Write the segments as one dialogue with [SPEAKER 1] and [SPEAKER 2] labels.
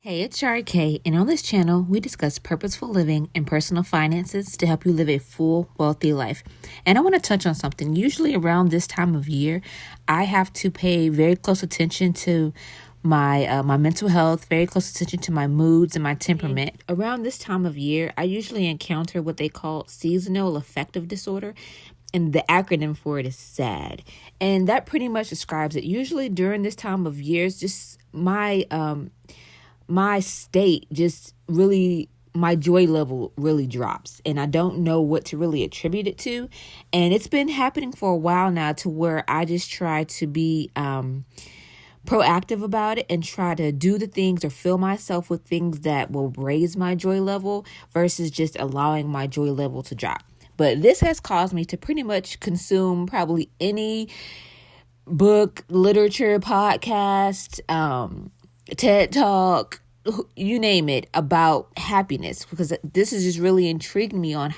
[SPEAKER 1] Hey, it's Shari K, and on this channel, we discuss purposeful living and personal finances to help you live a full, wealthy life. And I want to touch on something. Usually around this time of year, I have to pay very close attention to my mental health, very close attention to my moods and my temperament. Around this time of year, I usually encounter what they call seasonal affective disorder. And the acronym for it is S.A.D. And that pretty much describes it. Usually during this time of years, just my state just really, my joy level really drops, and I don't know what to really attribute it to. And it's been happening for a while now, to where I just try to be proactive about it and try to do the things or fill myself with things that will raise my joy level versus just allowing my joy level to drop. But this has caused me to pretty much consume probably any book, literature, podcast, TED Talk, you name it, about happiness, because this has just really intrigued me on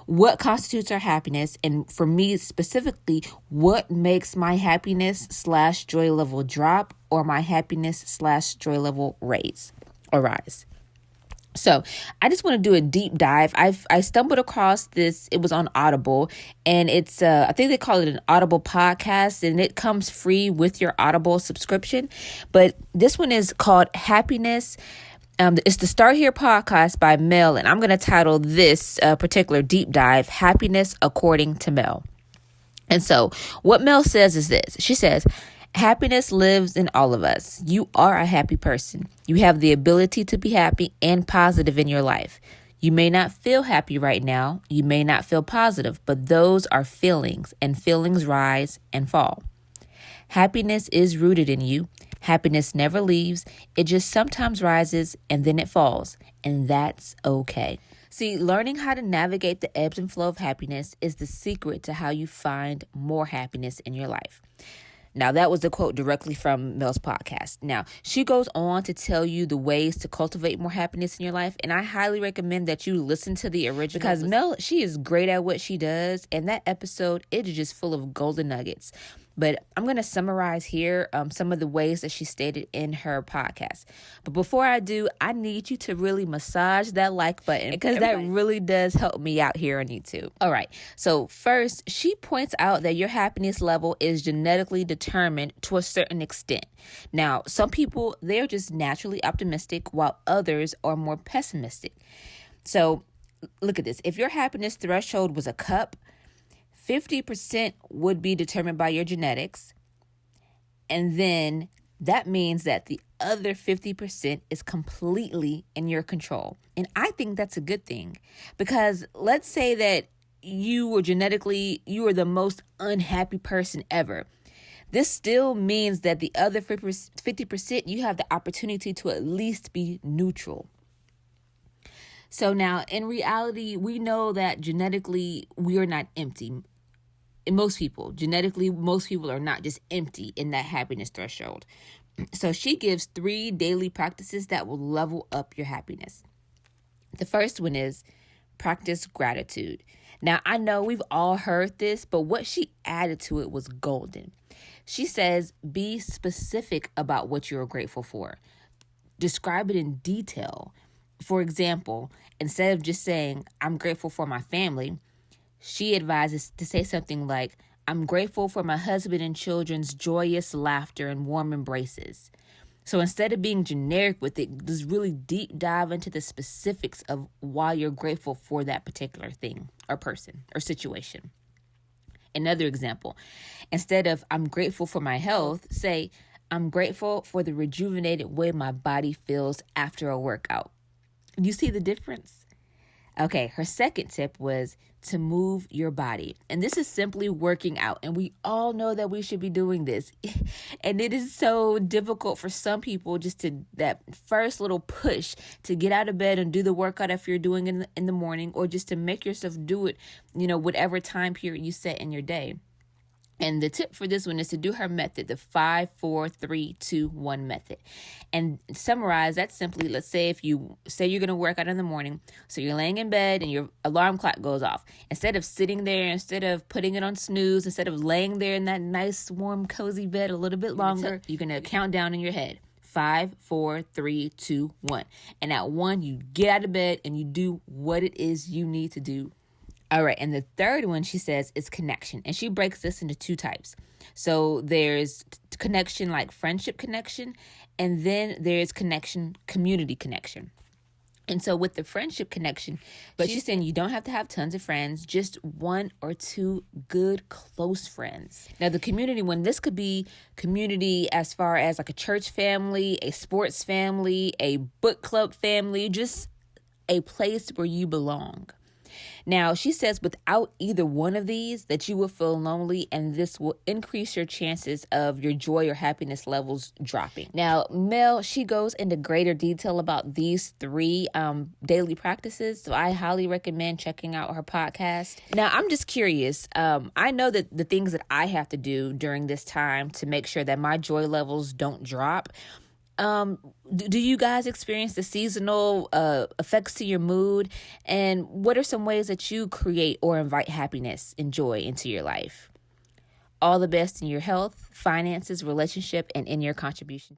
[SPEAKER 1] what constitutes our happiness, and for me specifically, what makes my happiness / joy level drop, or my happiness / joy level rise. So I just want to do a deep dive. I stumbled across this. It was on Audible, and it's I think they call it an Audible podcast, and it comes free with your Audible subscription. But this one is called Happiness. It's the Start Here podcast by Mel, and I'm going to title this particular deep dive Happiness According to Mel. And so what Mel says is this. She says, happiness lives in all of us. You are a happy person. You have the ability to be happy and positive in your life. You may not feel happy right now. You may not feel positive, but those are feelings, and feelings rise and fall. Happiness is rooted in you. Happiness never leaves. It just sometimes rises and then it falls, and that's okay. See, learning how to navigate the ebbs and flow of happiness is the secret to how you find more happiness in your life. Now, that was a quote directly from Mel's podcast. Now, she goes on to tell you the ways to cultivate more happiness in your life, and I highly recommend that you listen to the original, because Mel, she is great at what she does, and that episode, it is just full of golden nuggets. But I'm going to summarize here some of the ways that she stated in her podcast. But before I do, I need you to really massage that like button, because that really does help me out here on YouTube. All right. So first, she points out that your happiness level is genetically determined to a certain extent. Now, some people, they're just naturally optimistic, while others are more pessimistic. So look at this. If your happiness threshold was a cup, 50% would be determined by your genetics. And then that means that the other 50% is completely in your control. And I think that's a good thing, because let's say that you were the most unhappy person ever. This still means that the other 50%, you have the opportunity to at least be neutral. So now, in reality, we know that genetically we are not empty. In most people are not just empty in that happiness threshold. So she gives 3 daily practices that will level up your happiness. The first one is practice gratitude. Now, I know we've all heard this, but what she added to it was golden. She says, be specific about what you're grateful for. Describe it in detail. For example, instead of just saying, I'm grateful for my family, she advises to say something like, I'm grateful for my husband and children's joyous laughter and warm embraces. So instead of being generic with it, just really deep dive into the specifics of why you're grateful for that particular thing or person or situation. Another example, instead of I'm grateful for my health, say, I'm grateful for the rejuvenated way my body feels after a workout. You see the difference? Okay, her second tip was to move your body. And this is simply working out. And we all know that we should be doing this. And it is so difficult for some people just to that first little push to get out of bed and do the workout if you're doing it in the morning, or just to make yourself do it, whatever time period you set in your day. And the tip for this one is to do her method, the 5, 4, 3, 2, 1 method. And summarize that simply, let's say if you say you're going to work out in the morning, so you're laying in bed and your alarm clock goes off. Instead of sitting there, instead of putting it on snooze, instead of laying there in that nice, warm, cozy bed a little bit longer, you're going to count down in your head. 5, 4, 3, 2, 1. And at 1, you get out of bed and you do what it is you need to do. All right. And the third one, she says, is connection. And she breaks this into 2 types. So there's connection, like friendship connection. And then there's connection, community connection. And so with the friendship connection, but she's saying you don't have to have tons of friends, just 1 or 2 good, close friends. Now, the community one, this could be community as far as like a church family, a sports family, a book club family, just a place where you belong. Now, she says without either one of these that you will feel lonely, and this will increase your chances of your joy or happiness levels dropping. Now, Mel, she goes into greater detail about these 3 daily practices. So I highly recommend checking out her podcast. Now, I'm just curious. I know that the things that I have to do during this time to make sure that my joy levels don't drop. Do you guys experience the seasonal effects to your mood? And what are some ways that you create or invite happiness and joy into your life? All the best in your health, finances, relationship, and in your contribution.